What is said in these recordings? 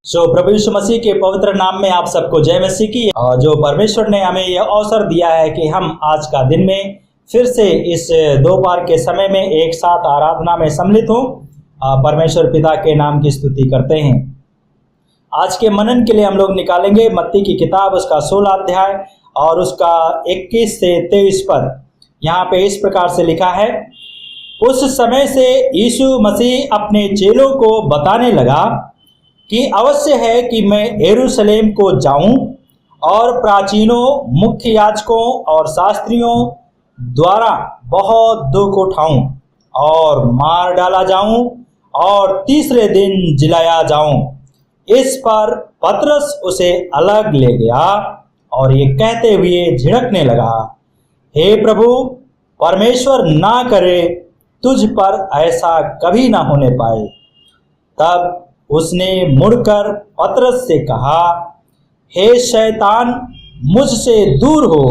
प्रभु यीशु मसीह के पवित्र नाम में आप सबको जय मसीह की। जो परमेश्वर ने हमें यह अवसर दिया है कि हम आज का दिन में फिर से इस दोपहर के समय में एक साथ आराधना में सम्मिलित हों, परमेश्वर पिता के नाम की स्तुति करते हैं। आज के मनन के लिए हम लोग निकालेंगे मत्ती की किताब, उसका 16 अध्याय और उसका 21 से 23 पद। यहाँ पे इस प्रकार से लिखा है, उस समय से यीशु मसीह अपने चेलों को बताने लगा कि अवश्य है कि मैं यरूशलेम को जाऊं और प्राचीनों, मुख्य याजकों और शास्त्रियों द्वारा बहुत दुख उठाऊं और मार डाला जाऊं और तीसरे दिन जिलाया जाऊं। इस पर पतरस उसे अलग ले गया और ये कहते हुए झिड़कने लगा, हे प्रभु, परमेश्वर ना करे तुझ पर ऐसा कभी ना होने पाए। तब उसने मुड़कर पतरस से कहा, हे शैतान, मुझसे दूर हो,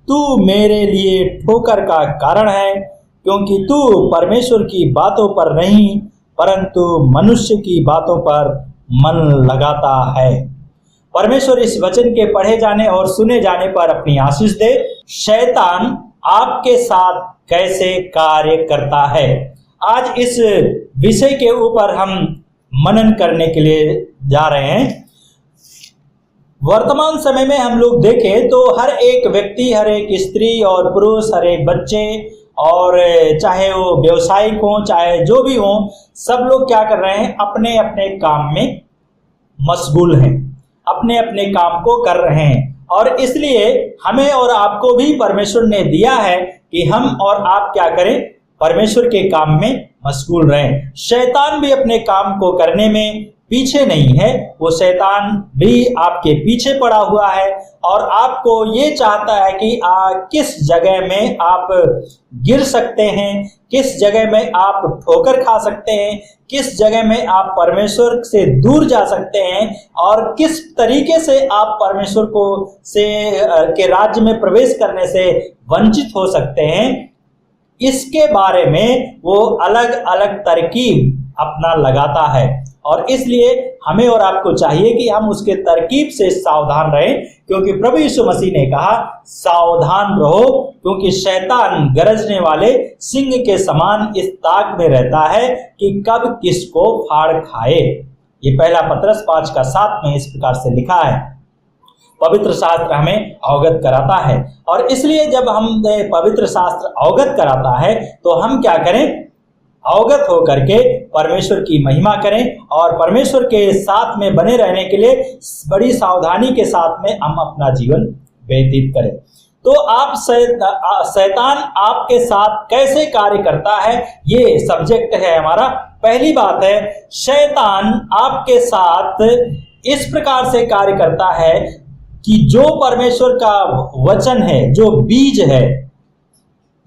तू मेरे लिए ठोकर का कारण है, क्योंकि तू परमेश्वर की बातों पर नहीं परंतु मनुष्य की बातों पर मन लगाता है। परमेश्वर इस वचन के पढ़े जाने और सुने जाने पर अपनी आशीष दे। शैतान आपके साथ कैसे कार्य करता है, आज इस विषय के ऊपर हम मनन करने के लिए जा रहे हैं। वर्तमान समय में हम लोग देखें तो हर एक व्यक्ति, हर एक स्त्री और पुरुष, हर एक बच्चे और चाहे वो व्यवसायिक हो चाहे जो भी हो, सब लोग क्या कर रहे हैं, अपने अपने काम में मशगूल हैं, अपने अपने काम को कर रहे हैं। और इसलिए हमें और आपको भी परमेश्वर ने दिया है कि हम और आप क्या करें, परमेश्वर के काम में मशगूल रहें। शैतान भी अपने काम को करने में पीछे नहीं है, वो शैतान भी आपके पीछे पड़ा हुआ है और आपको ये चाहता है कि किस जगह में आप गिर सकते हैं, किस जगह में आप ठोकर खा सकते हैं, किस जगह में आप परमेश्वर से दूर जा सकते हैं और किस तरीके से आप परमेश्वर को के राज्य में प्रवेश करने से वंचित हो सकते हैं। इसके बारे में वो अलग अलग तरकीब अपना लगाता है और इसलिए हमें और आपको चाहिए कि हम उसके तरकीब से सावधान रहें, क्योंकि प्रभु यीशु मसीह ने कहा, सावधान रहो, क्योंकि शैतान गरजने वाले सिंह के समान इस ताक में रहता है कि कब किसको फाड़ खाए। ये पहला पतरस 5:7 में इस प्रकार से लिखा है। पवित्र शास्त्र हमें अवगत कराता है और इसलिए जब हम पवित्र शास्त्र अवगत कराता है तो हम क्या करें, अवगत होकर के परमेश्वर की महिमा करें और परमेश्वर के साथ में बने रहने के लिए बड़ी सावधानी के साथ में हम अपना जीवन व्यतीत करें। तो आप शैतान आपके साथ कैसे कार्य करता है, ये सब्जेक्ट है हमारा। पहली बात है, शैतान आपके साथ इस प्रकार से कार्य करता है कि जो परमेश्वर का वचन है, जो बीज है,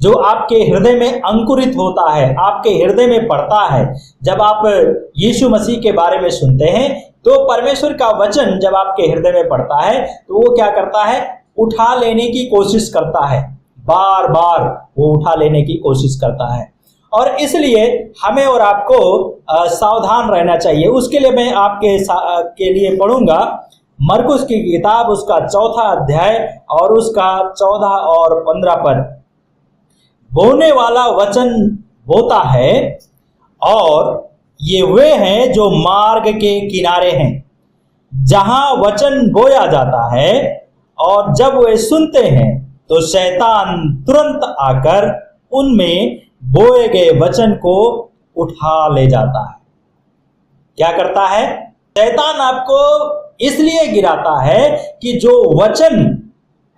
जो आपके हृदय में अंकुरित होता है, आपके हृदय में पड़ता है। जब आप यीशु मसीह के बारे में सुनते हैं तो परमेश्वर का वचन जब आपके हृदय में पड़ता है तो वो क्या करता है, उठा लेने की कोशिश करता है, बार बार वो उठा लेने की कोशिश करता है। और इसलिए हमें और आपको सावधान रहना चाहिए। उसके लिए मैं के लिए पढ़ूंगा मरकुस की किताब, उसका 4 अध्याय और उसका 14 और 15 पद। बोने वाला वचन बोता है और ये वे हैं जो मार्ग के किनारे हैं, जहां वचन बोया जाता है और जब वे सुनते हैं तो शैतान तुरंत आकर उनमें बोए गए वचन को उठा ले जाता है। क्या करता है, शैतान आपको इसलिए गिराता है कि जो वचन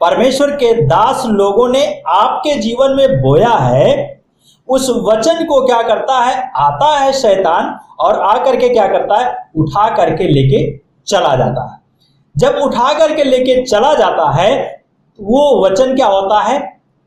परमेश्वर के दास लोगों ने आपके जीवन में बोया है, उस वचन को क्या करता है, आता है शैतान और आकर के क्या करता है, उठा करके लेके चला जाता है। जब उठा करके लेके चला जाता है वो वचन क्या होता है,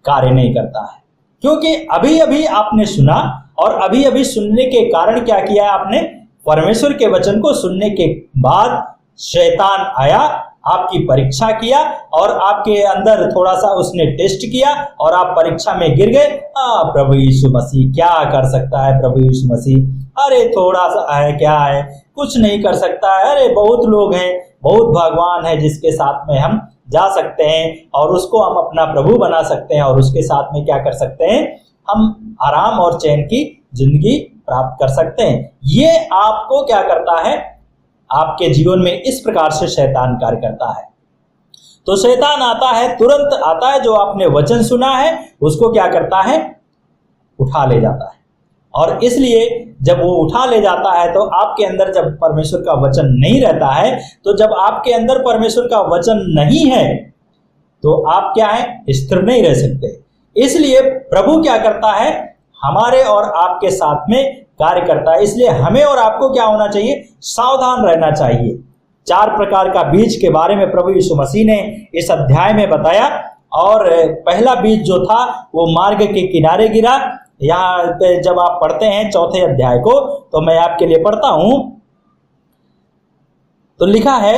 कार्य नहीं करता है, क्योंकि अभी अभी आपने सुना और अभी अभी सुनने के कारण क्या किया है आपने, परमेश्वर के वचन को सुनने के बाद शैतान आया, आपकी परीक्षा किया और आपके अंदर थोड़ा सा उसने टेस्ट किया और आप परीक्षा में गिर गए। प्रभु यीशु मसीह क्या कर सकता है, प्रभु यीशु मसीह, अरे थोड़ा सा है, क्या है, कुछ नहीं कर सकता है, अरे बहुत लोग हैं, बहुत भगवान है जिसके साथ में हम जा सकते हैं और उसको हम अपना प्रभु बना सकते हैं और उसके साथ में क्या कर सकते हैं, हम आराम और चैन की जिंदगी प्राप्त कर सकते हैं। ये आपको क्या करता है, आपके जीवन में इस प्रकार से शैतान कार्य करता है। तो शैतान आता है, तुरंत आता है, जो आपने वचन सुना है उसको क्या करता है, उठा ले जाता है। और इसलिए जब वो उठा ले जाता है तो आपके अंदर जब परमेश्वर का वचन नहीं रहता है, तो जब आपके अंदर परमेश्वर का वचन नहीं है तो आप क्या है, स्थिर नहीं रह सकते। इसलिए प्रभु क्या करता है, हमारे और आपके साथ में कार्य करता है। इसलिए हमें और आपको क्या होना चाहिए, सावधान रहना चाहिए। 4 प्रकार का बीज के बारे में प्रभु यीशु मसीह ने इस अध्याय में बताया। और पहला बीज जो था वो मार्ग के किनारे गिरा। यहाँ पे जब आप पढ़ते हैं 4 अध्याय को, तो मैं आपके लिए पढ़ता हूं, तो लिखा है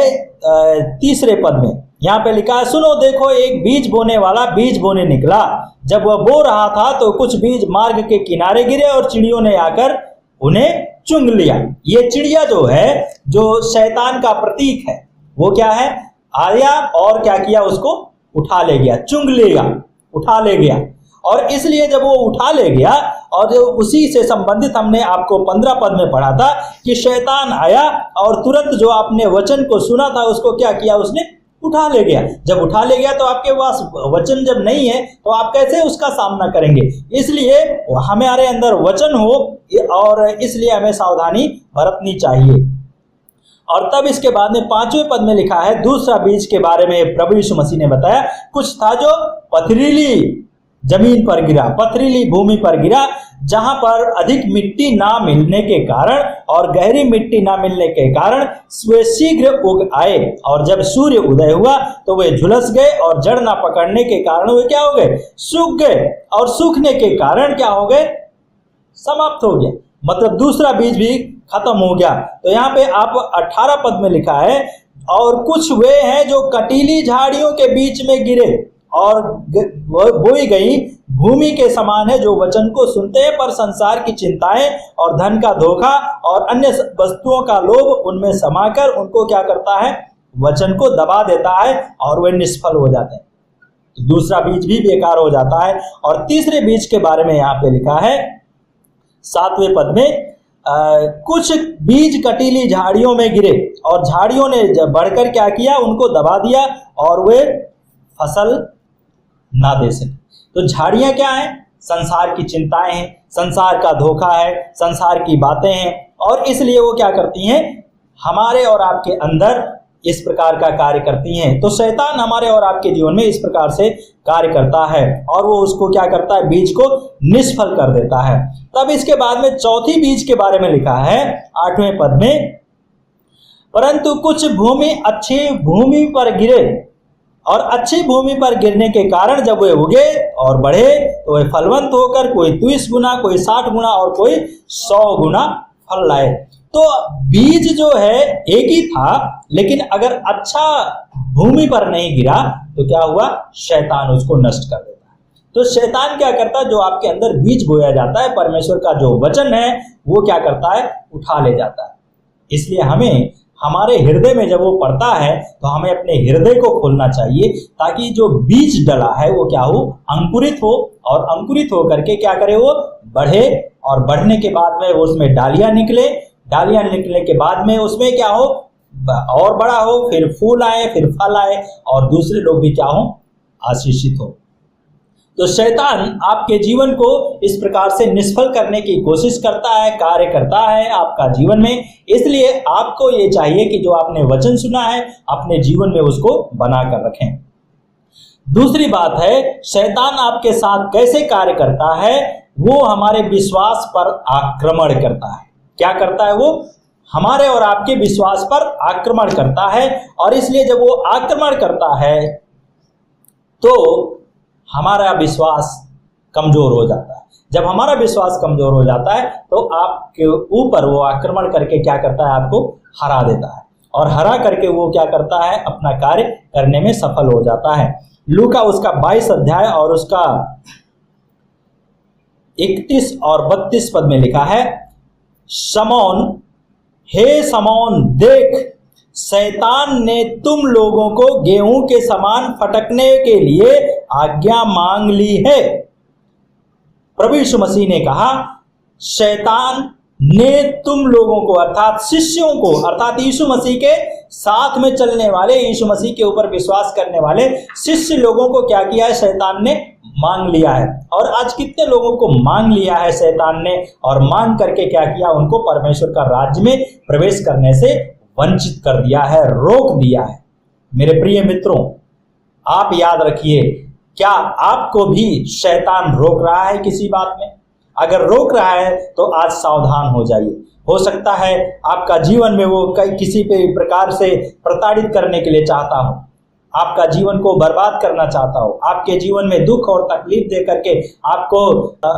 3 पद में, यहाँ पे लिखा है, सुनो देखो एक बीज बोने वाला बीज बोने निकला। जब वह बो रहा था तो कुछ बीज मार्ग के किनारे गिरे और चिड़ियों ने आकर उन्हें चुंग लिया। ये चिड़िया जो है, जो शैतान का प्रतीक है, वो क्या है, आया और क्या किया, उसको उठा ले गया, चुंग लेगा, उठा ले गया। और इसलिए जब वो उठा ले गया, और उसी से संबंधित हमने आपको 15 पद में पढ़ा था कि शैतान आया और तुरंत जो आपने वचन को सुना था उसको क्या किया, उसने उठा ले गया। जब उठा ले गया तो आपके पास वचन जब नहीं है तो आप कैसे उसका सामना करेंगे। इसलिए हमारे अंदर वचन हो, और इसलिए हमें सावधानी बरतनी चाहिए। और तब इसके बाद में 5वें पद में लिखा है, दूसरा बीज के बारे में प्रभु यीशु मसीह ने बताया, कुछ था जो पथरीली जमीन पर गिरा, पथरीली भूमि पर गिरा, जहां पर अधिक मिट्टी ना मिलने के कारण और गहरी मिट्टी ना मिलने के कारण वे शीघ्र उग आए। और जब सूर्य उदय हुआ तो वे झुलस गए और जड़ ना पकड़ने के कारण वे क्या हो गए, सूख गए। और सूखने के कारण क्या हो गए, समाप्त हो गया, मतलब दूसरा बीज भी खत्म हो गया। तो यहाँ पे आप 18 पद में लिखा है, और कुछ वे हैं जो कटीली झाड़ियों के बीच में गिरे और बोई गई भूमि के समान है, जो वचन को सुनते हैं पर संसार की चिंताएं और धन का धोखा और अन्य वस्तुओं का लोभ उनमें समाकर उनको क्या करता है, वचन को दबा देता है और वे निष्फल हो जाते हैं। तो दूसरा बीज भी बेकार हो जाता है। और तीसरे बीज के बारे में यहाँ पे लिखा है 7वें पद में, कुछ बीज कटीली झाड़ियों में गिरे और झाड़ियों ने जब बढ़कर क्या किया, उनको दबा दिया और वे फसल ना दे सके। तो झाड़ियां क्या है, संसार की चिंताएं हैं, संसार का धोखा है, संसार की बातें हैं, और इसलिए वो क्या करती हैं, हमारे और आपके अंदर इस प्रकार का कार्य करती हैं। तो शैतान हमारे और आपके जीवन में इस प्रकार से कार्य करता है और वो उसको क्या करता है, बीज को निष्फल कर देता है। तब इसके बाद में चौथी बीज के बारे में लिखा है 8वें पद में, परंतु कुछ भूमि अच्छी भूमि पर गिरे और अच्छी भूमि पर गिरने के कारण जब वे उगे और बढ़े तो वे फलवंत होकर कोई 30 गुना, कोई 60 गुना और कोई 100 गुना फल लाए। तो बीज जो है एक ही था, लेकिन अगर अच्छा भूमि पर नहीं गिरा तो क्या हुआ, शैतान उसको नष्ट कर देता है। तो शैतान क्या करता है, जो आपके अंदर बीज बोया जाता है, परमेश्वर का जो वचन है वो क्या करता है, उठा ले जाता है। इसलिए हमें हमारे हृदय में जब वो पड़ता है तो हमें अपने हृदय को खोलना चाहिए, ताकि जो बीज डला है वो क्या हो, अंकुरित हो, और अंकुरित होकर के क्या करे, वो बढ़े, और बढ़ने के बाद में वो उसमें डालियां निकले, डालियां निकलने के बाद में उसमें क्या हो, और बड़ा हो, फिर फूल आए, फिर फल आए, और दूसरे लोग भी क्या हो, आशीषित हो। तो शैतान आपके जीवन को इस प्रकार से निष्फल करने की कोशिश करता है, कार्य करता है आपका जीवन में। इसलिए आपको ये चाहिए कि जो आपने वचन सुना है अपने जीवन में उसको बना कर रखें। दूसरी बात है, शैतान आपके साथ कैसे कार्य करता है, वो हमारे विश्वास पर आक्रमण करता है। क्या करता है, वो हमारे और आपके विश्वास पर आक्रमण करता है। और इसलिए जब वो आक्रमण करता है तो हमारा विश्वास कमजोर हो जाता है। जब हमारा विश्वास कमजोर हो जाता है तो आपके ऊपर वो आक्रमण करके क्या करता है, आपको हरा देता है, और हरा करके वो क्या करता है, अपना कार्य करने में सफल हो जाता है। लूका उसका 22 अध्याय और उसका 31 और 32 पद में लिखा है, शमौन हे समौन, देख, शैतान ने तुम लोगों को गेहूं के समान फटकने के लिए आज्ञा मांग ली है। प्रभु यीशु मसीह ने कहा, शैतान ने तुम लोगों को, अर्थात शिष्यों को, अर्थात यीशु मसीह के साथ में चलने वाले, यीशु मसीह के ऊपर विश्वास करने वाले शिष्य लोगों को क्या किया है? शैतान ने मांग लिया है। और आज कितने लोगों को मांग लिया है शैतान ने, और मांग करके क्या किया? उनको परमेश्वर का राज्य में प्रवेश करने से वंचित कर दिया है, रोक दिया है। मेरे प्रिय मित्रों, आप याद रखिए, क्या आपको भी शैतान रोक रहा है किसी बात में? अगर रोक रहा है तो आज सावधान हो जाइए। हो सकता है आपका जीवन में वो किसी भी प्रकार से प्रताड़ित करने के लिए चाहता हो, आपका जीवन को बर्बाद करना चाहता हो, आपके जीवन में दुख और तकलीफ दे करके आपको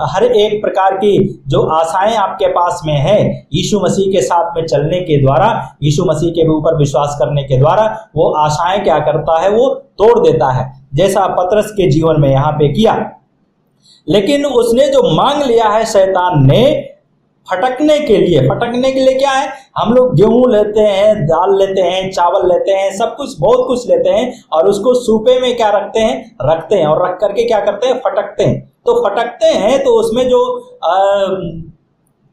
हर एक प्रकार की जो आशाएं आपके पास में है, यीशु मसीह के साथ में चलने के द्वारा, यीशु मसीह के ऊपर विश्वास करने के द्वारा वो आशाएं क्या करता है? वो तोड़ देता है, जैसा पतरस के जीवन में यहाँ पे किया। लेकिन उसने जो मांग लिया है शैतान ने फटकने के लिए क्या है? हम लोग गेहूं लेते हैं, दाल लेते हैं, चावल लेते हैं, सब कुछ, बहुत कुछ लेते हैं और उसको सूपे में क्या रखते हैं और रख करके क्या करते हैं? फटकते हैं। तो फटकते हैं तो उसमें जो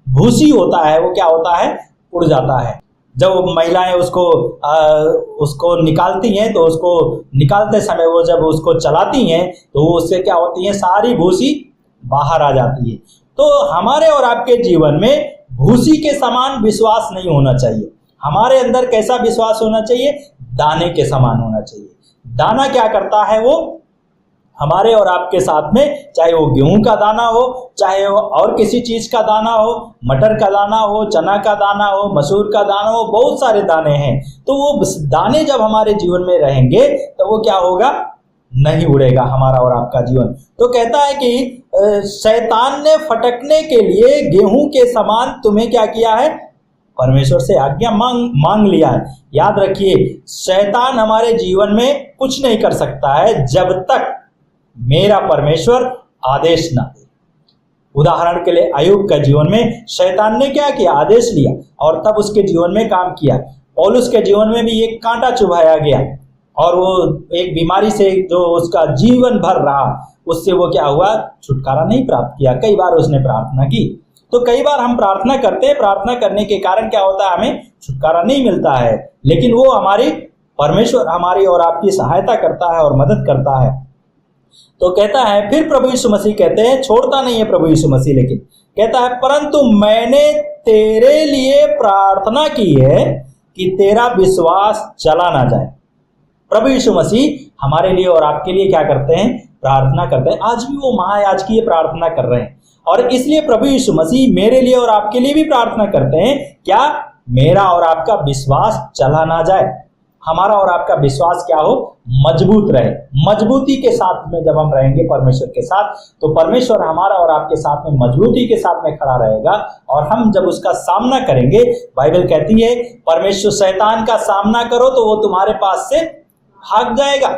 भूसी होता है वो क्या होता है? उड़ जाता है। जब महिलाएं उसको निकालती हैं तो उसको निकालते समय वो जब उसको चलाती हैं तो उससे क्या होती है? सारी भूसी बाहर आ जाती है। तो हमारे और आपके जीवन में भूसी के समान विश्वास नहीं होना चाहिए। हमारे अंदर कैसा विश्वास होना चाहिए? दाने के समान होना चाहिए। दाना क्या करता है? वो हमारे और आपके साथ में, चाहे वो गेहूं का दाना हो, चाहे वो और किसी चीज का दाना हो, मटर का दाना हो, चना का दाना हो, मसूर का दाना हो, बहुत सारे दाने हैं। तो वो दाने जब हमारे जीवन में रहेंगे तो वो क्या होगा? नहीं उड़ेगा हमारा और आपका जीवन। तो कहता है कि शैतान ने फटकने के लिए गेहूं के समान तुम्हें क्या किया है? परमेश्वर से आज्ञा मांग लिया है। याद रखिए, शैतान हमारे जीवन में कुछ नहीं कर सकता है जब तक मेरा परमेश्वर आदेश ना दे। उदाहरण के लिए अय्यूब के जीवन में शैतान ने क्या किया? आदेश लिया और तब उसके जीवन में काम किया। पौलुस के जीवन में भी एक कांटा चुभाया गया और वो एक बीमारी से जो उसका जीवन भर रहा, उससे वो क्या हुआ? छुटकारा नहीं प्राप्त किया। कई बार उसने प्रार्थना की। तो कई बार हम प्रार्थना करते हैं, प्रार्थना करने के कारण क्या होता है? हमें छुटकारा नहीं मिलता है, लेकिन वो परमेश्वर हमारी और आपकी सहायता करता है और मदद करता है। तो कहता है, फिर प्रभु यीशु मसीह कहते हैं, छोड़ता नहीं है प्रभु यीशु मसीह, लेकिन कहता है, परंतु मैंने तेरे लिए प्रार्थना की है कि तेरा विश्वास चला ना जाए। प्रभु यीशु मसीह हमारे लिए और आपके लिए क्या करते हैं? प्रार्थना करते हैं। आज भी वो महायाजकीय प्रार्थना कर रहे हैं और इसलिए प्रभु यीशु मसीह मेरे लिए और आपके लिए भी प्रार्थना करते हैं, क्या? मेरा और आपका विश्वास चला ना जाए, हमारा और आपका विश्वास क्या हो? मजबूत रहे। मजबूती के साथ में जब हम रहेंगे परमेश्वर के साथ, तो परमेश्वर हमारा और आपके साथ में मजबूती के साथ में खड़ा रहेगा और हम जब उसका सामना करेंगे, बाइबल कहती है परमेश्वर शैतान का सामना करो तो वो तुम्हारे पास से भाग जाएगा,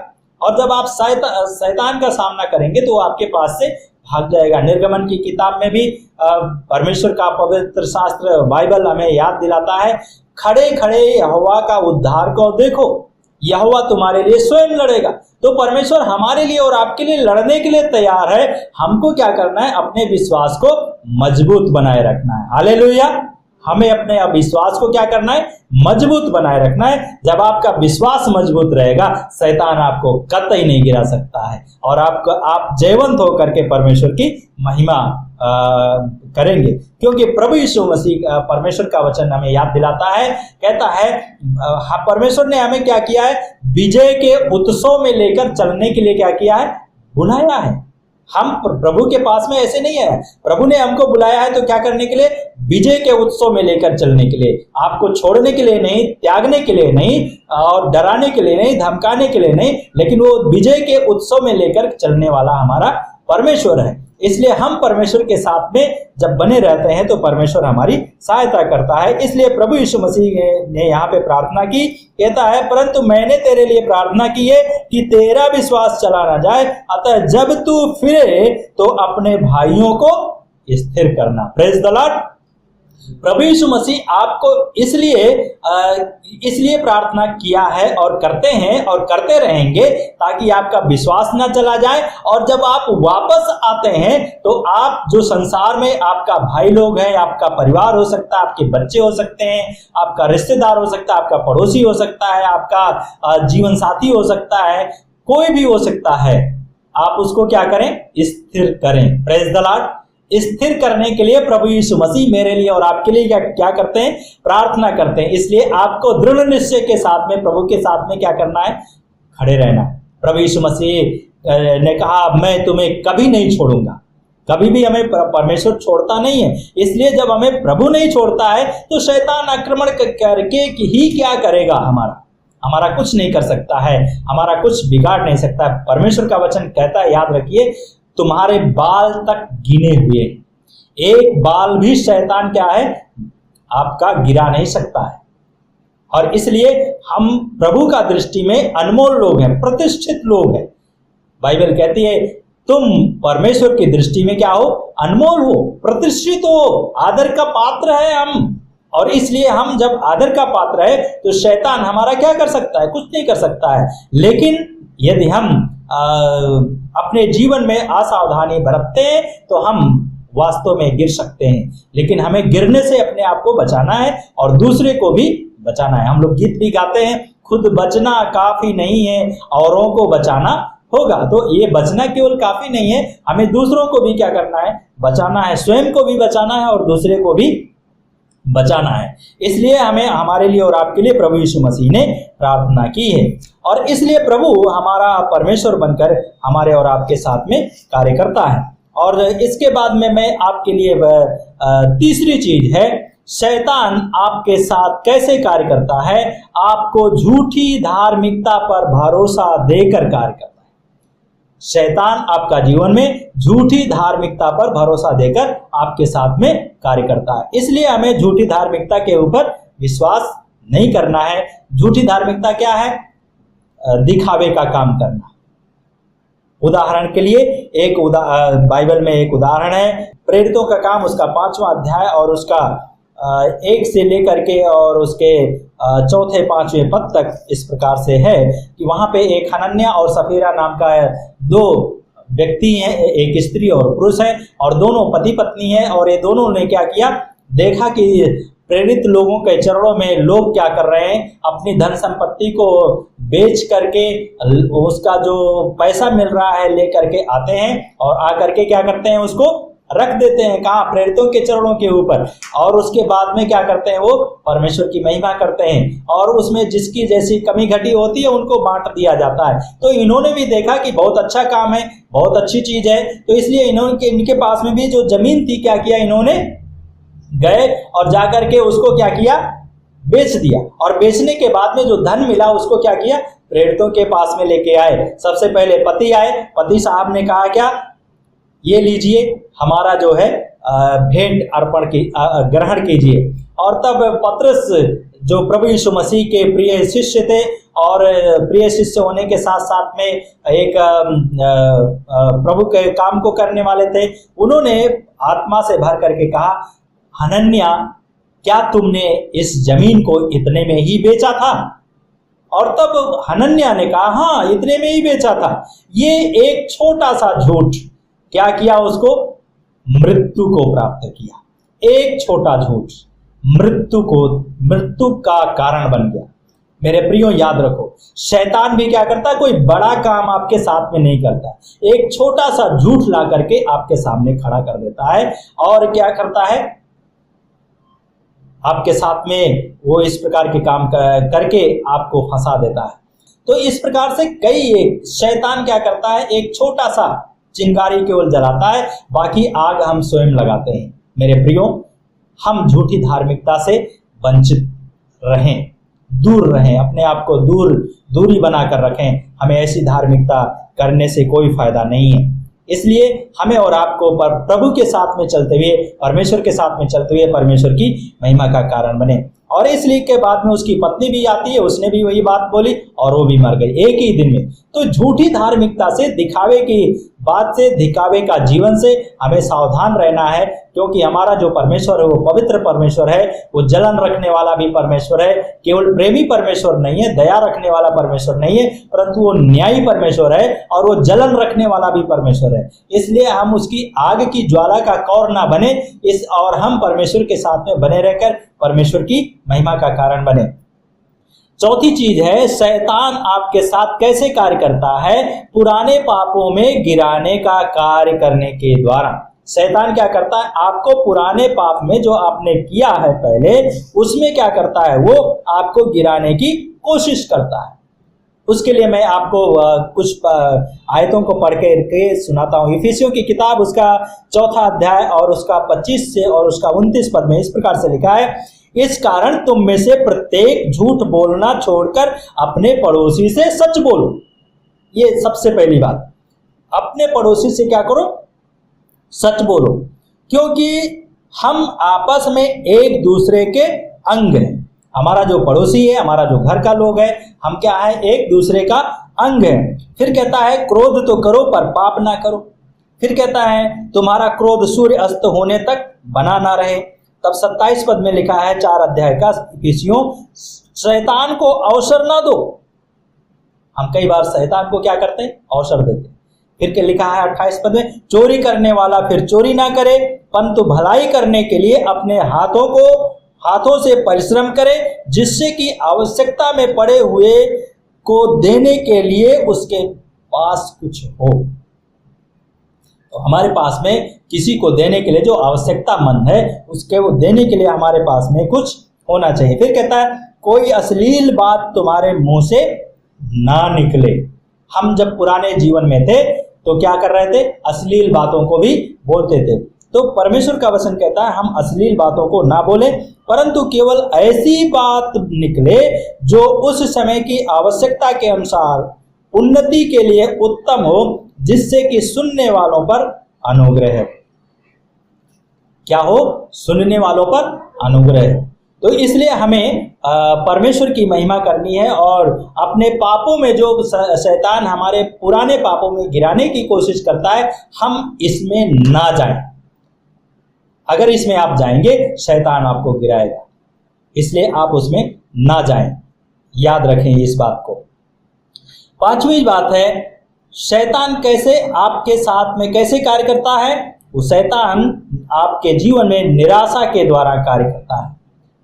और जब आप शैतान का सामना करेंगे तो वो आपके पास से भाग जाएगा। निर्गमन की किताब में भी परमेश्वर का पवित्र शास्त्र बाइबल हमें याद दिलाता है, खड़े खड़े यहोवा का उद्धार को देखो, यहोवा तुम्हारे लिए स्वयं लड़ेगा। तो परमेश्वर हमारे लिए और आपके लिए लड़ने के लिए तैयार है। हमको क्या करना है? अपने विश्वास को मजबूत बनाए रखना है। हालेलुया। हमें अपने विश्वास को क्या करना है? मजबूत बनाए रखना है। जब आपका विश्वास मजबूत रहेगा, शैतान आपको कतई नहीं गिरा सकता है और आप जयवंत होकर के परमेश्वर की महिमा करेंगे, क्योंकि प्रभु यीशु मसीह परमेश्वर का वचन हमें याद दिलाता है, कहता है परमेश्वर ने हमें क्या किया है? विजय के उत्सव में लेकर चलने के लिए क्या किया है? बुलाया है। हम प्रभु के पास में ऐसे नहीं है, प्रभु ने हमको बुलाया है तो क्या करने के लिए? विजय के उत्सव में लेकर चलने के लिए, आपको छोड़ने के लिए नहीं, त्यागने के लिए नहीं, और डराने के लिए नहीं, धमकाने के लिए नहीं, लेकिन वो विजय के उत्सव में लेकर चलने वाला हमारा परमेश्वर है। इसलिए हम परमेश्वर के साथ में जब बने रहते हैं तो परमेश्वर हमारी सहायता करता है। इसलिए प्रभु यीशु मसीह ने यहाँ पे प्रार्थना की, कहता है परंतु मैंने तेरे लिए प्रार्थना की है कि तेरा विश्वास चला ना जाए, अतः जब तू फिरे तो अपने भाइयों को स्थिर करना। Praise the lord. प्रभु यीशु मसीह आपको इसलिए प्रार्थना किया है और करते हैं और करते रहेंगे ताकि आपका विश्वास ना चला जाए, और जब आप वापस आते हैं तो आप जो संसार में आपका भाई लोग हैं, आपका परिवार हो सकता है, आपके बच्चे हो सकते हैं, आपका रिश्तेदार हो सकता है, आपका पड़ोसी हो सकता है, आपका जीवन साथी हो सकता है, कोई भी हो सकता है, आप उसको क्या करें? स्थिर करें। Praise the Lord. स्थिर करने के लिए प्रभु यीशु मसीह मेरे लिए और आपके लिए क्या करते हैं? प्रार्थना करते हैं। इसलिए आपको दृढ़ निश्चय के साथ में, प्रभु के साथ में क्या करना है? खड़े रहना है। प्रभु यीशु मसीह ने कहा, मैं तुम्हें कभी नहीं छोड़ूंगा। कभी भी हमें परमेश्वर छोड़ता नहीं है। इसलिए जब हमें प्रभु नहीं छोड़ता है तो शैतान आक्रमण करके ही क्या करेगा? हमारा कुछ नहीं कर सकता है, हमारा कुछ बिगाड़ नहीं सकता है। परमेश्वर का वचन कहता है, याद रखिए, तुम्हारे बाल तक गिने हुए, एक बाल भी शैतान क्या है? आपका गिरा नहीं सकता है। और इसलिए हम प्रभु का दृष्टि में अनमोल लोग हैं, प्रतिष्ठित लोग हैं। बाइबल कहती है तुम परमेश्वर की दृष्टि में क्या हो? अनमोल हो, प्रतिष्ठित हो, आदर का पात्र है हम। और इसलिए हम जब आदर का पात्र है तो शैतान हमारा क्या कर सकता है? कुछ नहीं कर सकता है। लेकिन यदि हम अपने जीवन में असावधानी बरतते हैं तो हम वास्तव में गिर सकते हैं। लेकिन हमें गिरने से अपने आप को बचाना है और दूसरे को भी बचाना है। हम लोग गीत भी गाते हैं, खुद बचना काफी नहीं है, औरों को बचाना होगा। तो ये बचना केवल काफी नहीं है, हमें दूसरों को भी क्या करना है? बचाना है। स्वयं को भी बचाना है और दूसरे को भी बचाना है। इसलिए हमें, हमारे लिए और आपके लिए प्रभु यीशु मसीह ने प्रार्थना की है। और इसलिए प्रभु हमारा परमेश्वर बनकर हमारे और आपके साथ में कार्य करता है। और इसके बाद में मैं आपके लिए तीसरी चीज है, शैतान आपके साथ कैसे कार्य करता है? आपको झूठी धार्मिकता पर भरोसा देकर कार्य करता है। शैतान आपका जीवन में झूठी धार्मिकता पर भरोसा देकर आपके साथ में कार्य करता है। इसलिए हमें झूठी धार्मिकता के ऊपर विश्वास नहीं करना है। झूठी धार्मिकता क्या है? दिखावे का काम करना। उदाहरण के लिए एक बाइबल में एक उदाहरण है, प्रेरितों का काम, उसका 5वां अध्याय और उसका 1 से लेकर के और उसके 4-5वें पद तक इस प्रकार से है कि वहां पे एक हनन्या और सफीरा नाम का 2 व्यक्ति हैं, एक स्त्री और पुरुष है, और दोनों पति पत्नी हैं। और ये दोनों ने क्या किया? देखा कि प्रेरित लोगों के चरणों में लोग क्या कर रहे हैं? अपनी धन संपत्ति को बेच करके उसका जो पैसा मिल रहा है लेकर के आते हैं और आकर के क्या करते हैं? उसको रख देते हैं। कहाँ? प्रेरितों के चरणों के ऊपर। और उसके बाद में क्या करते हैं? वो परमेश्वर की महिमा करते हैं और उसमें जिसकी जैसी कमी घटी होती है उनको बांट दिया जाता है। तो इन्होंने भी देखा कि बहुत अच्छा काम है, बहुत अच्छी चीज है, तो इसलिए इनके पास में भी जो जमीन थी, क्या किया इन्होंने? गए और जाकर के उसको क्या किया? बेच दिया। और बेचने के बाद में जो धन मिला उसको क्या किया? प्रेरितों के पास में लेके आए। सबसे पहले पति आए, पति साहब ने कहा क्या? ये लीजिए, हमारा जो है भेंट अर्पण की ग्रहण कीजिए। और तब पतरस जो प्रभु यीशु मसीह के प्रिय शिष्य थे और प्रिय शिष्य होने के साथ साथ में एक प्रभु के काम को करने वाले थे, उन्होंने आत्मा से भर करके कहा, हनन्या, क्या तुमने इस जमीन को इतने में ही बेचा था? और तब हनन्या ने कहा, हाँ, इतने में ही बेचा था। ये एक छोटा सा झूठ क्या किया? उसको मृत्यु को प्राप्त किया। एक छोटा झूठ मृत्यु का कारण बन गया। मेरे प्रियो, याद रखो, शैतान भी क्या करता है? कोई बड़ा काम आपके साथ में नहीं करता, एक छोटा सा झूठ ला करके आपके सामने खड़ा कर देता है और क्या करता है? आपके साथ में वो इस प्रकार के काम करके आपको फंसा देता है। तो इस प्रकार से शैतान क्या करता है? एक छोटा सा चिंगारी केवल जलाता है, बाकी आग हम स्वयं लगाते हैं। मेरे प्रियो, हम झूठी धार्मिकता से वंचित रहें, दूर रहें, अपने आप को दूरी बनाकर रखें। हमें ऐसी धार्मिकता करने से कोई फायदा नहीं है। इसलिए हमें और आपको प्रभु के साथ में चलते हुए, परमेश्वर के साथ में चलते हुए परमेश्वर की महिमा का कारण बने। और इसलिए के बाद में उसकी पत्नी भी आती है, उसने भी वही बात बोली और वो भी मर गई एक ही दिन में। तो झूठी धार्मिकता से, दिखावे की बात से, दिखावे का जीवन से हमें सावधान रहना है। क्योंकि हमारा जो परमेश्वर है वो पवित्र परमेश्वर है, वो जलन रखने वाला भी परमेश्वर है। केवल प्रेमी परमेश्वर नहीं है, दया रखने वाला परमेश्वर नहीं है, परंतु वो न्यायी परमेश्वर है और वो जलन रखने वाला भी परमेश्वर है। इसलिए हम उसकी आग की ज्वाला का कौर ना बने और हम परमेश्वर के साथ में बने रहकर परमेश्वर की महिमा का कारण बने। चौथी चीज है, शैतान आपके साथ कैसे कार्य करता है? पुराने पापों में गिराने का कार्य करने के द्वारा। शैतान क्या करता है? आपको पुराने पाप में जो आपने किया है पहले, उसमें क्या करता है? वो आपको गिराने की कोशिश करता है। उसके लिए मैं आपको कुछ आयतों को पढ़ के सुनाता हूँ। इफिसियों की किताब उसका 4 अध्याय और उसका 25 से और उसका 29 पद में इस प्रकार से लिखा है, इस कारण तुम में से प्रत्येक झूठ बोलना छोड़कर अपने पड़ोसी से सच बोलो। ये सबसे पहली बात, अपने पड़ोसी से क्या करो? सच बोलो, क्योंकि हम आपस में एक दूसरे के अंग हैं। हमारा जो पड़ोसी है, हमारा जो घर का लोग है, हम क्या है? एक दूसरे का अंग है। फिर कहता है क्रोध तो करो पर पाप ना करो। फिर कहता है तुम्हारा क्रोध सूर्य अस्त होने तक बना ना रहे। तब 27 पद में लिखा है 4 अध्याय का इफिसियों, शैतान को अवसर ना दो। हम कई बार शैतान को क्या करते हैं? अवसर देते हैं। फिर क्या लिखा है 28 पद में, चोरी करने वाला फिर चोरी ना करे, परंतु भलाई करने के लिए अपने हाथों से परिश्रम करे, जिससे कि आवश्यकता में पड़े हुए को देने के लिए उसके पास कुछ हो। तो हमारे पास में किसी को देने के लिए जो आवश्यकतामंद है, उसके वो देने के लिए हमारे पास में कुछ होना चाहिए। फिर कहता है कोई अश्लील बात तुम्हारे मुंह से ना निकले। हम जब पुराने जीवन में थे तो क्या कर रहे थे? अश्लील बातों को भी बोलते थे। तो परमेश्वर का वचन कहता है हम अश्लील बातों को ना बोले, परंतु केवल ऐसी बात निकले जो उस समय की आवश्यकता के अनुसार उन्नति के लिए उत्तम हो, जिससे कि सुनने वालों पर अनुग्रह है। क्या हो? सुनने वालों पर अनुग्रह है। तो इसलिए हमें परमेश्वर की महिमा करनी है और अपने पापों में जो शैतान हमारे पुराने पापों में गिराने की कोशिश करता है, हम इसमें ना जाएं। अगर इसमें आप जाएंगे, शैतान आपको गिराएगा, इसलिए आप उसमें ना जाएं। याद रखें इस बात को। 5वीं बात है, शैतान कैसे आपके साथ में कैसे कार्य करता है? वो शैतान आपके जीवन में निराशा के द्वारा कार्य करता है।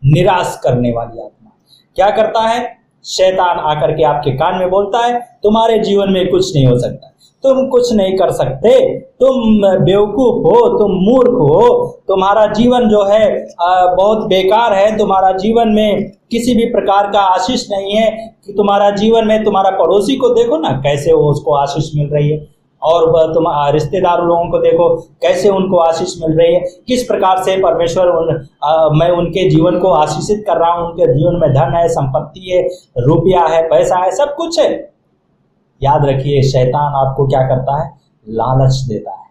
निराश करने वाली आत्मा क्या करता है? शैतान आकर के आपके कान में बोलता है तुम्हारे जीवन में कुछ नहीं हो सकता, तुम कुछ नहीं कर सकते, तुम बेवकूफ हो, तुम मूर्ख हो, तुम्हारा जीवन जो है बहुत बेकार है, तुम्हारा जीवन में किसी भी प्रकार का आशीष नहीं है। कि तुम्हारा जीवन में तुम्हारा पड़ोसी को देखो ना कैसे वो उसको आशीष मिल रही है, और तुम रिश्तेदार लोगों को देखो कैसे उनको आशीष मिल रही है, किस प्रकार से परमेश्वर मैं उनके जीवन को आशीषित कर रहा हूँ। उनके जीवन में धन है, संपत्ति है, रुपया है, पैसा है, सब कुछ है। याद रखिए शैतान आपको क्या करता है? लालच देता है,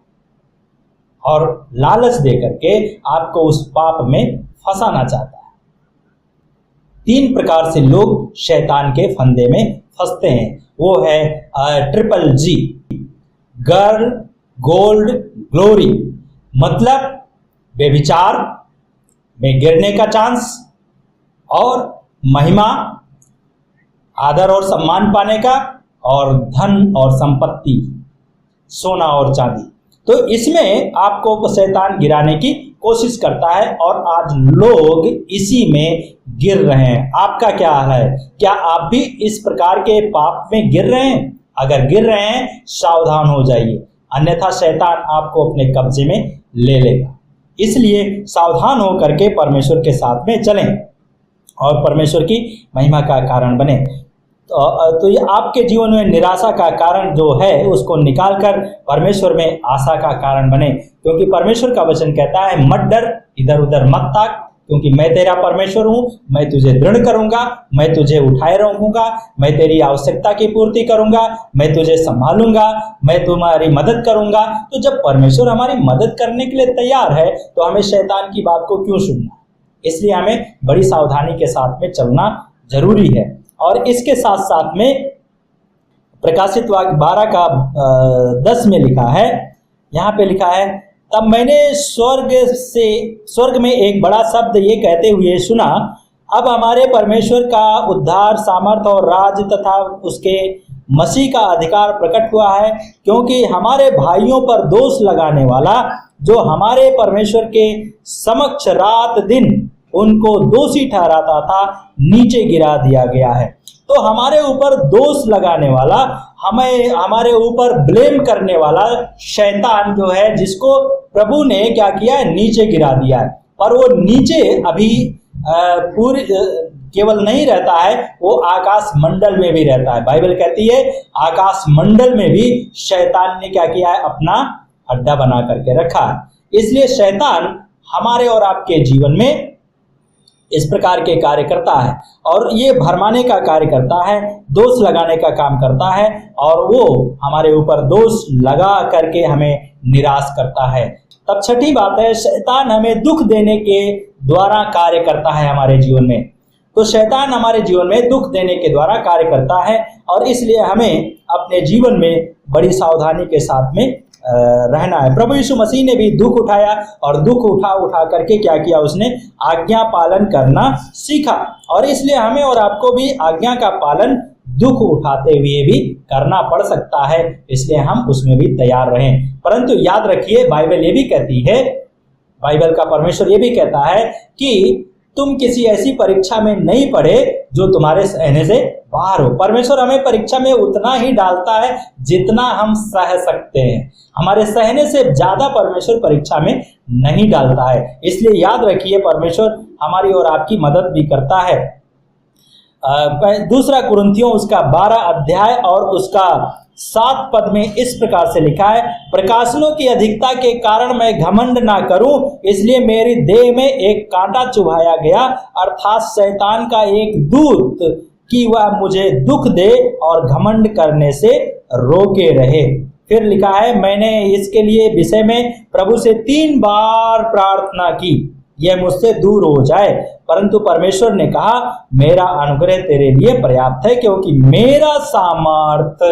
और लालच दे करके आपको उस पाप में फंसाना चाहता है। 3 प्रकार से लोग शैतान के फंदे में फंसते हैं। वो है ट्रिपल जी, गर्ल, गोल्ड, ग्लोरी। मतलब बेविचार में गिरने का चांस, और महिमा, आदर और सम्मान पाने का, और धन और संपत्ति, सोना और चांदी। तो इसमें आपको शैतान गिराने की कोशिश करता है, और आज लोग इसी में गिर रहे हैं। आपका क्या है? क्या आप भी इस प्रकार के पाप में गिर रहे हैं? अगर गिर रहे हैं, सावधान हो जाइए, अन्यथा शैतान आपको अपने कब्जे में ले लेगा। इसलिए सावधान होकर के परमेश्वर के साथ में चलें और परमेश्वर की महिमा का कारण बने। तो ये आपके जीवन में निराशा का कारण जो है उसको निकालकर परमेश्वर में आशा का कारण बने, क्योंकि परमेश्वर का वचन कहता है मत डर, इधर उधर मत ताक, क्योंकि मैं तेरा परमेश्वर हूँ, मैं तुझे दृढ़ करूंगा, मैं तुझे उठाए रहूंगा, मैं तेरी आवश्यकता की पूर्ति करूंगा, मैं तुझे संभालूंगा, मैं तुम्हारी मदद करूंगा। तो जब परमेश्वर हमारी मदद करने के लिए तैयार है तो हमें शैतान की बात को क्यों सुनना? इसलिए हमें बड़ी सावधानी के साथ में चलना जरूरी है। और इसके साथ साथ में प्रकाशित वाक्य 12 का 10 में लिखा है, यहाँ पे लिखा है तब मैंने स्वर्ग में एक बड़ा शब्द ये कहते हुए सुना, अब हमारे परमेश्वर का उद्धार, सामर्थ और राज तथा उसके मसीह का अधिकार प्रकट हुआ है, क्योंकि हमारे भाइयों पर दोष लगाने वाला, जो हमारे परमेश्वर के समक्ष रात दिन उनको दोषी ठहराता था, नीचे गिरा दिया गया है। तो हमारे ऊपर दोष लगाने वाला, हमारे ऊपर ब्लेम करने वाला शैतान जो है, जिसको प्रभु ने क्या किया है, नीचे गिरा दिया है। पर वो नीचे अभी पूरी केवल नहीं रहता है, वो आकाश मंडल में भी रहता है। बाइबल कहती है आकाश मंडल में भी शैतान ने क्या किया है, अपना अड्डा बना करके रखा है। इसलिए शैतान हमारे और आपके जीवन में इस प्रकार के कार्य करता है, और ये भरमाने का कार्य करता है, दोष लगाने का काम करता है, और वो हमारे ऊपर दोष लगा करके हमें निराश करता है। तब छठी बात है, शैतान हमें दुख देने के द्वारा कार्य करता है हमारे जीवन में। तो शैतान हमारे जीवन में दुख देने के द्वारा कार्य करता है, और इसलिए हमें अपने जीवन में बड़ी सावधानी के साथ में रहना है। प्रभु यीशु मसीह ने भी दुख उठाया, और दुख उठा करके क्या किया, उसने आज्ञा पालन करना सीखा, और इसलिए हमें और आपको भी आज्ञा का पालन दुख उठाते हुए भी करना पड़ सकता है, इसलिए हम उसमें भी तैयार रहें। परंतु याद रखिए, बाइबल ये भी कहती है, बाइबल का परमेश्वर ये भी कहता है कि तुम किसी ऐसी परीक्षा में नहीं पड़े जो तुम्हारे सहने से बाहर हो। परमेश्वर हमें परीक्षा में उतना ही डालता है जितना हम सह सकते हैं। हमारे सहने से ज्यादा परमेश्वर परीक्षा में नहीं डालता है। इसलिए याद रखिए, परमेश्वर हमारी और आपकी मदद भी करता है। दूसरा कुरिन्थियों उसका 12 अध्याय और उसका 7 पद में इस प्रकार से लिखा है, प्रकाशनों की अधिकता के कारण मैं घमंड ना करूं, इसलिए मेरी देह में एक कांटा चुभाया गया, अर्थात शैतान का एक दूत, कि वह मुझे दुख दे और घमंड करने से रोके रहे। फिर लिखा है, मैंने इसके लिए विषय में प्रभु से 3 बार प्रार्थना की, यह मुझसे दूर हो जाए, परंतु परमेश्वर ने कहा, मेरा अनुग्रह तेरे लिए पर्याप्त है, क्योंकि मेरा सामर्थ्य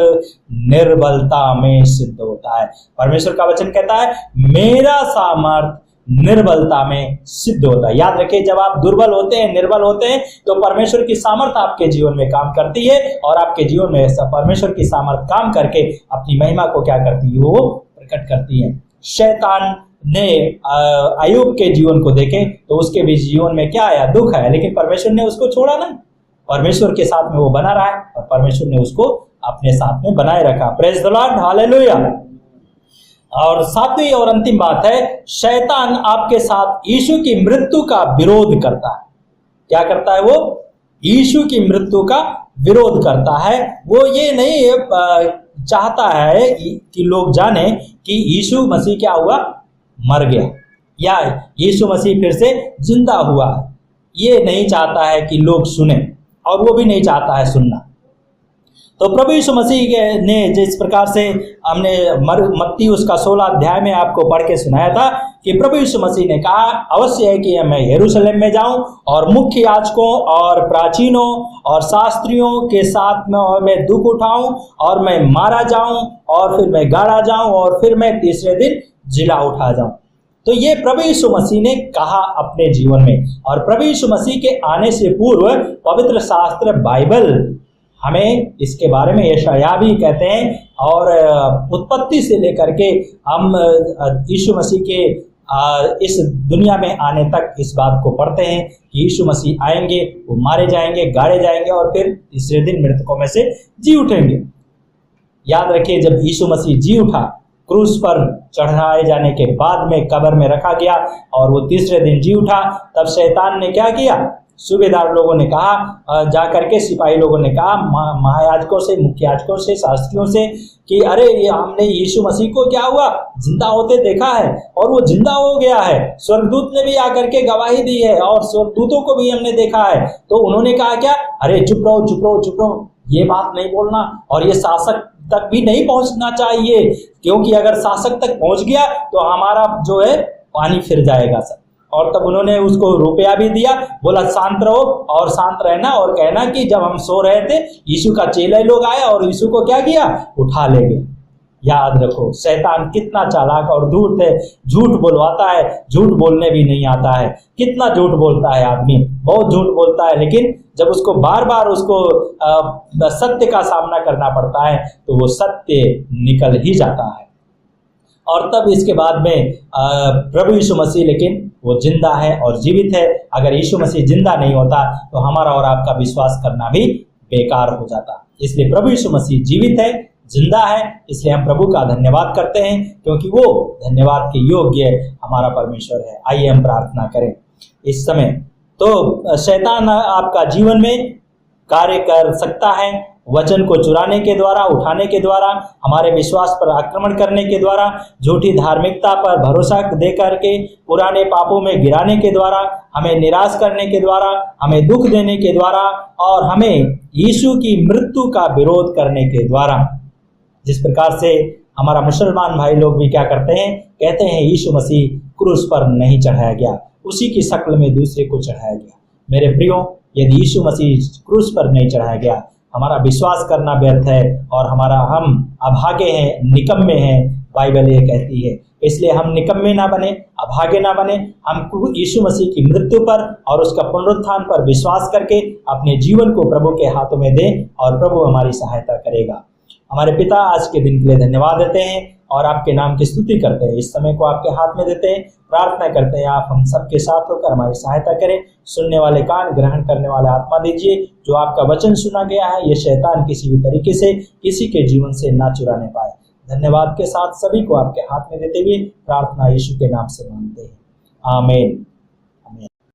निर्बलता में सिद्ध होता है। परमेश्वर का वचन कहता है, मेरा सामर्थ्य निर्बलता में सिद्ध होता है। याद रखिए, जब आप दुर्बल होते हैं, निर्बल होते हैं, तो परमेश्वर की सामर्थ्य आपके जीवन में काम करती है, और आपके जीवन में परमेश्वर की सामर्थ्य काम करके अपनी महिमा को क्या करती है, वो प्रकट करती है। शैतान ने अय्यूब के जीवन को देखे तो उसके भी जीवन में क्या आया, दुख आया, लेकिन परमेश्वर ने उसको छोड़ा नहीं। परमेश्वर के साथ में वो बना रहा है, और परमेश्वर ने उसको अपने साथ में बनाए रखा। Praise the Lord, hallelujah. और 7वीं और अंतिम बात है, शैतान आपके साथ यीशु की मृत्यु का विरोध करता है। क्या करता है वो? यीशु की मृत्यु का विरोध करता है। वो ये नहीं चाहता है कि लोग जाने कि यीशु मसीह क्या हुआ, मर गया, या यीशु मसीह फिर से जिंदा हुआ। ये नहीं चाहता है कि लोग सुने, और वो भी नहीं चाहता है सुनना। तो प्रभु यीशु मसीह ने जिस प्रकार से हमने मत्ती उसका 16 अध्याय में आपको पढ़ के सुनाया था कि प्रभु यीशु मसीह ने कहा, अवश्य है कि मैं यरूशलेम में जाऊं और मुख्य याजकों और प्राचीनों और शास्त्रियों के साथ में और मैं दुख उठाऊं, और मैं मारा जाऊं, और फिर मैं गाड़ा जाऊं, और फिर मैं तीसरे दिन जिला उठा जाऊं। तो ये प्रभु यीशु मसीह ने कहा अपने जीवन में, और प्रभु यीशु मसीह के आने से पूर्व पवित्र शास्त्र बाइबल हमें इसके बारे में यशायाह भी कहते हैं, और उत्पत्ति से लेकर के हम यीशु मसीह के इस दुनिया में आने तक इस बात को पढ़ते हैं कि यीशु मसीह आएंगे, वो मारे जाएंगे, गाड़े जाएंगे, और फिर तीसरे दिन मृतकों में से जी उठेंगे। याद रखिए, जब यीशु मसीह जी उठा, क्रूस पर चढ़ाए जाने के बाद में कब्र में रखा गया, और वो तीसरे दिन जी उठा, तब शैतान ने क्या किया, सूबेदार लोगों ने कहा, जाकर के सिपाही लोगों ने कहा महायाजकों से, मुख्य याजकों से, शास्त्रियों से कि अरे ये हमने यीशु मसीह को क्या हुआ, जिंदा होते देखा है, और वो जिंदा हो गया है। स्वर्गदूत ने भी आकर के गवाही दी है, और स्वर्गदूतों को भी हमने देखा है। तो उन्होंने कहा क्या, अरे चुप रहो, चुप रहो, चुप रहो, ये बात नहीं बोलना, और ये शासक तक भी नहीं पहुंचना चाहिए, क्योंकि अगर शासक तक पहुंच गया तो हमारा जो है पानी फिर जाएगा सब। और तब उन्होंने उसको रुपया भी दिया, बोला शांत रहो, और शांत रहना, और कहना कि जब हम सो रहे थे यीशु का चेले लोग आए और यीशु को क्या किया, उठा ले गए। याद रखो शैतान कितना चालाक और धूर्त है, झूठ बोलवाता है, झूठ बोलने भी नहीं आता है। कितना झूठ बोलता है आदमी, बहुत झूठ बोलता है, लेकिन जब उसको बार बार उसको सत्य का सामना करना पड़ता है तो वो सत्य निकल ही जाता है। और तब इसके बाद में प्रभु यीशु मसीह लेकिन वो जिंदा है और जीवित है। अगर यीशु मसीह जिंदा नहीं होता तो हमारा और आपका विश्वास करना भी बेकार हो जाता। इसलिए प्रभु यीशु मसीह जीवित है, जिंदा है, इसलिए हम प्रभु का धन्यवाद करते हैं, क्योंकि वो धन्यवाद के योग्य हमारा परमेश्वर है। आइए हम प्रार्थना करें इस समय। तो शैतान आपका जीवन में कार्य कर सकता है, वचन को चुराने के द्वारा, उठाने के द्वारा, हमारे विश्वास पर आक्रमण करने के द्वारा, झूठी धार्मिकता पर भरोसा दे करके पुराने पापों में गिराने के द्वारा, हमें निराश करने के द्वारा, हमें दुख देने के द्वारा और हमें यीशु की मृत्यु का विरोध करने के द्वारा। जिस प्रकार से हमारा मुसलमान भाई लोग भी क्या करते हैं, कहते हैं यीशु मसीह क्रूस पर नहीं चढ़ाया गया, उसी की शक्ल में दूसरे को चढ़ाया गया। मेरे प्रियो, यदि यीशु मसीह क्रूस पर नहीं चढ़ाया गया, हमारा विश्वास करना व्यर्थ है और हम अभागे हैं, निकम्मे हैं, बाइबल ये कहती है। इसलिए हम निकम्मे ना बने, अभागे ना बने, हम यीशु मसीह की मृत्यु पर और उसका पुनरुत्थान पर विश्वास करके अपने जीवन को प्रभु के हाथों में दें और प्रभु हमारी सहायता करेगा। हमारे पिता, आज के दिन के लिए धन्यवाद देते हैं और आपके नाम की स्तुति करते हैं। इस समय को आपके हाथ में देते हैं, प्रार्थना करते हैं आप हम सबके साथ होकर हमारी सहायता करें। सुनने वाले कान, ग्रहण करने वाले आत्मा दीजिए। जो आपका वचन सुना गया है, ये शैतान किसी भी तरीके से किसी के जीवन से ना चुराने पाए। धन्यवाद के साथ सभी को आपके हाथ में देते हुए प्रार्थना यीशु के नाम से मांगते हैं, आमीन।